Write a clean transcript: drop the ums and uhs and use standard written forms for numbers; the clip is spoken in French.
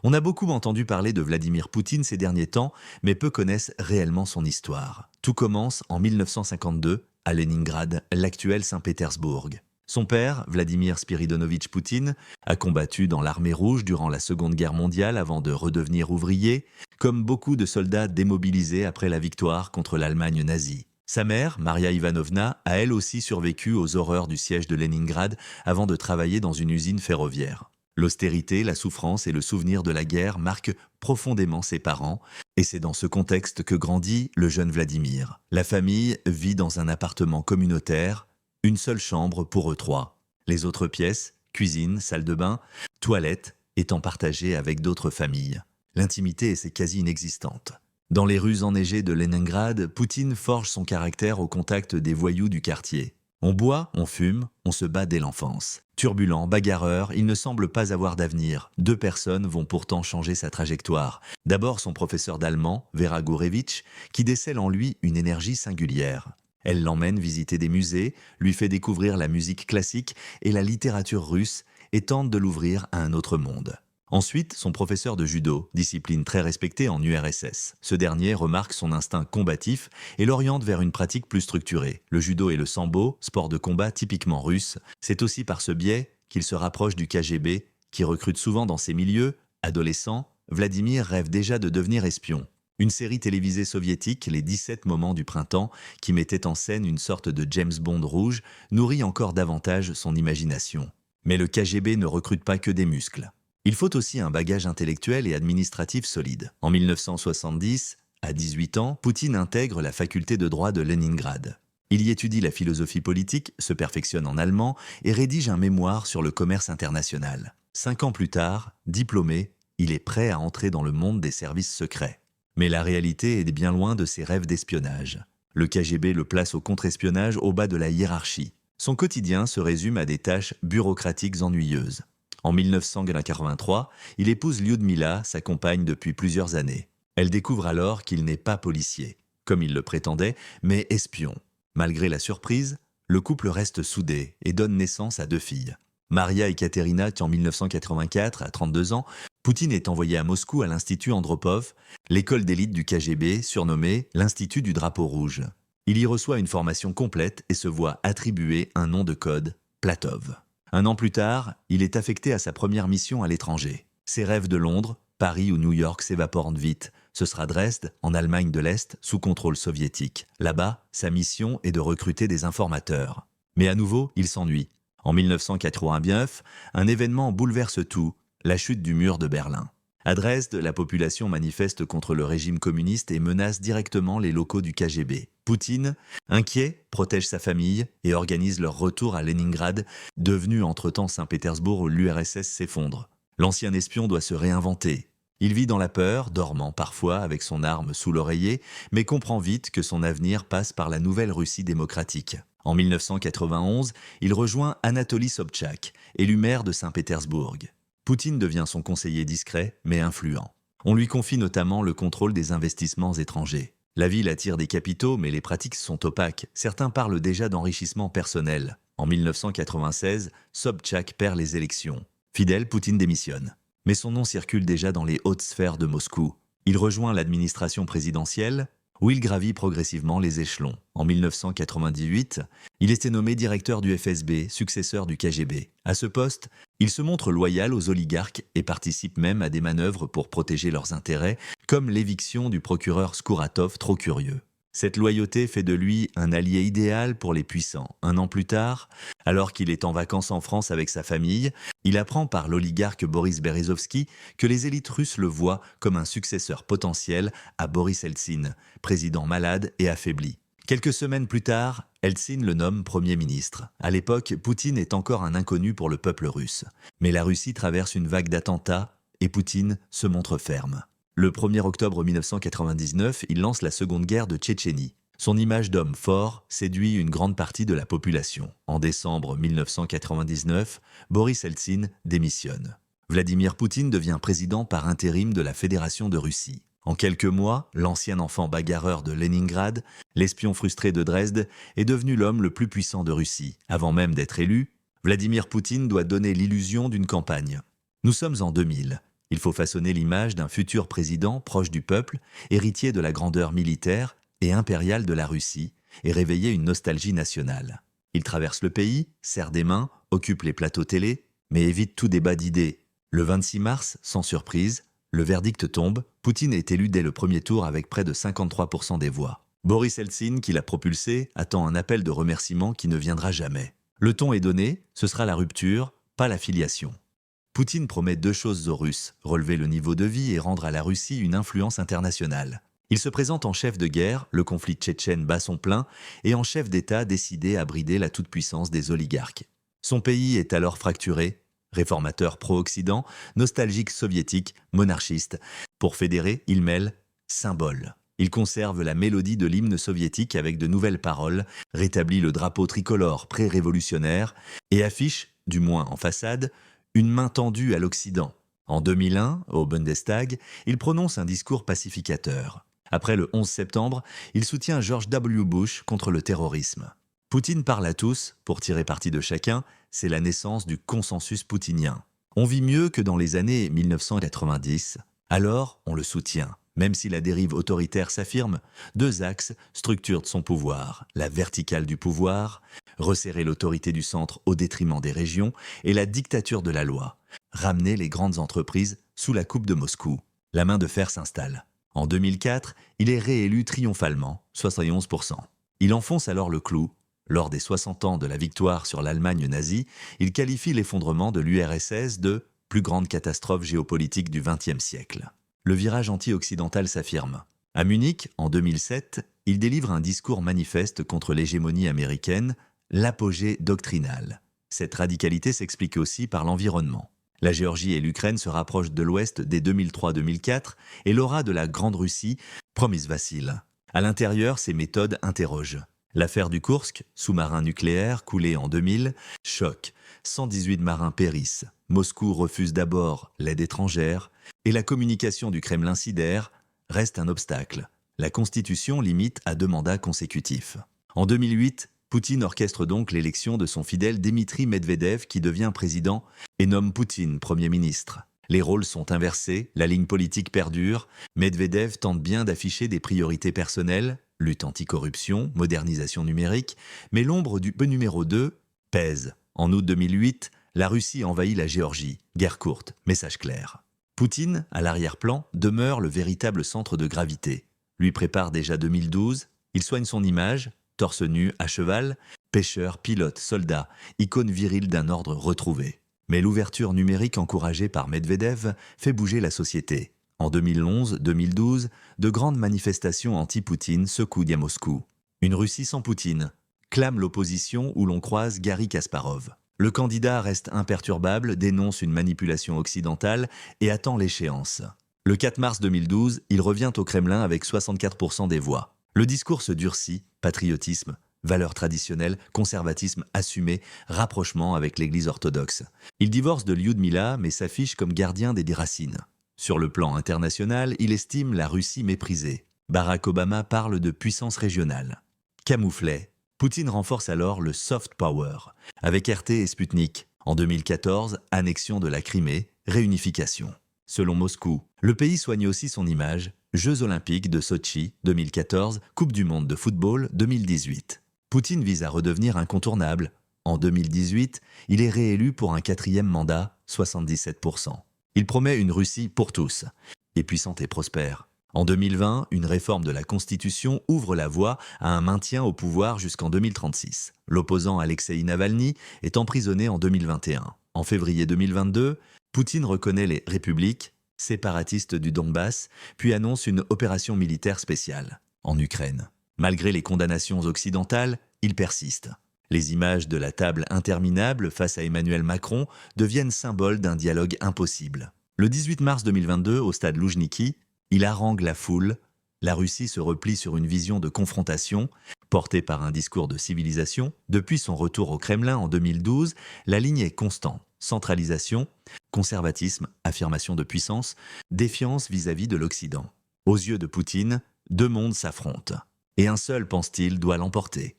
On a beaucoup entendu parler de Vladimir Poutine ces derniers temps, mais peu connaissent réellement son histoire. Tout commence en 1952, à Leningrad, l'actuel Saint-Pétersbourg. Son père, Vladimir Spiridonovitch Poutine, a combattu dans l'armée rouge durant la Seconde Guerre mondiale avant de redevenir ouvrier, comme beaucoup de soldats démobilisés après la victoire contre l'Allemagne nazie. Sa mère, Maria Ivanovna, a elle aussi survécu aux horreurs du siège de Leningrad avant de travailler dans une usine ferroviaire. L'austérité, la souffrance et le souvenir de la guerre marquent profondément ses parents, et c'est dans ce contexte que grandit le jeune Vladimir. La famille vit dans un appartement communautaire, une seule chambre pour eux trois. Les autres pièces, cuisine, salle de bain, toilette, étant partagées avec d'autres familles. L'intimité est quasi inexistante. Dans les rues enneigées de Leningrad, Poutine forge son caractère au contact des voyous du quartier. On boit, on fume, on se bat dès l'enfance. Turbulent, bagarreur, il ne semble pas avoir d'avenir. Deux personnes vont pourtant changer sa trajectoire. D'abord son professeur d'allemand, Vera Gourevitch, qui décèle en lui une énergie singulière. Elle l'emmène visiter des musées, lui fait découvrir la musique classique et la littérature russe et tente de l'ouvrir à un autre monde. Ensuite, son professeur de judo, discipline très respectée en URSS. Ce dernier remarque son instinct combatif et l'oriente vers une pratique plus structurée. Le judo et le sambo, sport de combat typiquement russe, c'est aussi par ce biais qu'il se rapproche du KGB, qui recrute souvent dans ces milieux. Adolescent, Vladimir rêve déjà de devenir espion. Une série télévisée soviétique, Les 17 moments du printemps, qui mettait en scène une sorte de James Bond rouge, nourrit encore davantage son imagination. Mais le KGB ne recrute pas que des muscles. Il faut aussi un bagage intellectuel et administratif solide. En 1970, à 18 ans, Poutine intègre la faculté de droit de Leningrad. Il y étudie la philosophie politique, se perfectionne en allemand et rédige un mémoire sur le commerce international. 5 ans plus tard, diplômé, il est prêt à entrer dans le monde des services secrets. Mais la réalité est bien loin de ses rêves d'espionnage. Le KGB le place au contre-espionnage au bas de la hiérarchie. Son quotidien se résume à des tâches bureaucratiques ennuyeuses. En 1983, il épouse Lyudmila, sa compagne depuis plusieurs années. Elle découvre alors qu'il n'est pas policier, comme il le prétendait, mais espion. Malgré la surprise, le couple reste soudé et donne naissance à 2 filles. Maria et Katerina, en 1984, à 32 ans, Poutine est envoyé à Moscou à l'Institut Andropov, l'école d'élite du KGB, surnommée l'Institut du Drapeau Rouge. Il y reçoit une formation complète et se voit attribuer un nom de code, Platov. 1 an plus tard, il est affecté à sa première mission à l'étranger. Ses rêves de Londres, Paris ou New York s'évaporent vite. Ce sera Dresde, en Allemagne de l'Est, sous contrôle soviétique. Là-bas, sa mission est de recruter des informateurs. Mais à nouveau, il s'ennuie. En 1989, un événement bouleverse tout, la chute du mur de Berlin. À Dresde, la population manifeste contre le régime communiste et menace directement les locaux du KGB. Poutine, inquiet, protège sa famille et organise leur retour à Leningrad, devenu entre-temps Saint-Pétersbourg où l'URSS s'effondre. L'ancien espion doit se réinventer. Il vit dans la peur, dormant parfois avec son arme sous l'oreiller, mais comprend vite que son avenir passe par la nouvelle Russie démocratique. En 1991, il rejoint Anatoly Sobchak, élu maire de Saint-Pétersbourg. Poutine devient son conseiller discret, mais influent. On lui confie notamment le contrôle des investissements étrangers. La ville attire des capitaux, mais les pratiques sont opaques. Certains parlent déjà d'enrichissement personnel. En 1996, Sobchak perd les élections. Fidèle, Poutine démissionne. Mais son nom circule déjà dans les hautes sphères de Moscou. Il rejoint l'administration présidentielle, où il gravit progressivement les échelons. En 1998, il était nommé directeur du FSB, successeur du KGB. À ce poste, il se montre loyal aux oligarques et participe même à des manœuvres pour protéger leurs intérêts, comme l'éviction du procureur Skouratov trop curieux. Cette loyauté fait de lui un allié idéal pour les puissants. 1 an plus tard, alors qu'il est en vacances en France avec sa famille, il apprend par l'oligarque Boris Berezovsky que les élites russes le voient comme un successeur potentiel à Boris Eltsine, président malade et affaibli. Quelques semaines plus tard, Eltsine le nomme Premier ministre. À l'époque, Poutine est encore un inconnu pour le peuple russe. Mais la Russie traverse une vague d'attentats et Poutine se montre ferme. Le 1er octobre 1999, il lance la Seconde Guerre de Tchétchénie. Son image d'homme fort séduit une grande partie de la population. En décembre 1999, Boris Eltsine démissionne. Vladimir Poutine devient président par intérim de la Fédération de Russie. En quelques mois, l'ancien enfant bagarreur de Leningrad, l'espion frustré de Dresde, est devenu l'homme le plus puissant de Russie. Avant même d'être élu, Vladimir Poutine doit donner l'illusion d'une campagne. Nous sommes en 2000. Il faut façonner l'image d'un futur président proche du peuple, héritier de la grandeur militaire et impériale de la Russie, et réveiller une nostalgie nationale. Il traverse le pays, serre des mains, occupe les plateaux télé, mais évite tout débat d'idées. Le 26 mars, sans surprise, le verdict tombe, Poutine est élu dès le premier tour avec près de 53% des voix. Boris Eltsine, qui l'a propulsé, attend un appel de remerciement qui ne viendra jamais. Le ton est donné, ce sera la rupture, pas la filiation. Poutine promet deux choses aux Russes, relever le niveau de vie et rendre à la Russie une influence internationale. Il se présente en chef de guerre, le conflit tchétchène bat son plein, et en chef d'État décidé à brider la toute-puissance des oligarques. Son pays est alors fracturé, réformateur pro-Occident, nostalgique soviétique, monarchiste. Pour fédérer, il mêle symboles. Il conserve la mélodie de l'hymne soviétique avec de nouvelles paroles, rétablit le drapeau tricolore pré-révolutionnaire et affiche, du moins en façade, une main tendue à l'Occident. En 2001, au Bundestag, il prononce un discours pacificateur. Après le 11 septembre, il soutient George W. Bush contre le terrorisme. Poutine parle à tous, pour tirer parti de chacun, c'est la naissance du consensus poutinien. On vit mieux que dans les années 1990, alors on le soutient. Même si la dérive autoritaire s'affirme, deux axes structurent son pouvoir. La verticale du pouvoir, resserrer l'autorité du centre au détriment des régions, et la dictature de la loi, ramener les grandes entreprises sous la coupe de Moscou. La main de fer s'installe. En 2004, il est réélu triomphalement, 71%. Il enfonce alors le clou. Lors des 60 ans de la victoire sur l'Allemagne nazie, il qualifie l'effondrement de l'URSS de « plus grande catastrophe géopolitique du XXe siècle ». Le virage anti-occidental s'affirme. À Munich, en 2007, il délivre un discours manifeste contre l'hégémonie américaine, l'apogée doctrinale. Cette radicalité s'explique aussi par l'environnement. La Géorgie et l'Ukraine se rapprochent de l'Ouest dès 2003-2004 et l'aura de la Grande Russie promise vacille. À l'intérieur, ses méthodes interrogent. L'affaire du Koursk, sous-marin nucléaire coulé en 2000, choque. 118 marins périssent. Moscou refuse d'abord l'aide étrangère et la communication du Kremlin sidère reste un obstacle. La Constitution limite à 2 mandats consécutifs. En 2008, Poutine orchestre donc l'élection de son fidèle Dmitri Medvedev qui devient président et nomme Poutine Premier ministre. Les rôles sont inversés, la ligne politique perdure. Medvedev tente bien d'afficher des priorités personnelles, lutte anticorruption, modernisation numérique, mais l'ombre du numéro 2 pèse. En août 2008, la Russie envahit la Géorgie. Guerre courte, message clair. Poutine, à l'arrière-plan, demeure le véritable centre de gravité. Lui prépare déjà 2012, il soigne son image, torse nu, à cheval, pêcheur, pilote, soldat, icône virile d'un ordre retrouvé. Mais l'ouverture numérique encouragée par Medvedev fait bouger la société. En 2011-2012, de grandes manifestations anti-Poutine secouent Moscou. Une Russie sans Poutine, clame l'opposition où l'on croise Garry Kasparov. Le candidat reste imperturbable, dénonce une manipulation occidentale et attend l'échéance. Le 4 mars 2012, il revient au Kremlin avec 64% des voix. Le discours se durcit, patriotisme, valeurs traditionnelles, conservatisme assumé, rapprochement avec l'Église orthodoxe. Il divorce de Lyudmila mais s'affiche comme gardien des racines. Sur le plan international, il estime la Russie méprisée. Barack Obama parle de puissance régionale. Camouflet, Poutine renforce alors le soft power, avec RT et Sputnik. En 2014, annexion de la Crimée, réunification. Selon Moscou, le pays soigne aussi son image, Jeux Olympiques de Sotchi 2014, Coupe du Monde de football 2018. Poutine vise à redevenir incontournable. En 2018, il est réélu pour un 4e mandat, 77%. Il promet une Russie pour tous, et puissante et prospère. En 2020, une réforme de la Constitution ouvre la voie à un maintien au pouvoir jusqu'en 2036. L'opposant Alexeï Navalny est emprisonné en 2021. En février 2022, Poutine reconnaît les républiques séparatistes du Donbass, puis annonce une opération militaire spéciale en Ukraine. Malgré les condamnations occidentales, il persiste. Les images de la table interminable face à Emmanuel Macron deviennent symboles d'un dialogue impossible. Le 18 mars 2022, au stade Loujniki, il harangue la foule. La Russie se replie sur une vision de confrontation, portée par un discours de civilisation. Depuis son retour au Kremlin en 2012, la ligne est constante. Centralisation, conservatisme, affirmation de puissance, défiance vis-à-vis de l'Occident. Aux yeux de Poutine, 2 mondes s'affrontent. Et un seul, pense-t-il, doit l'emporter.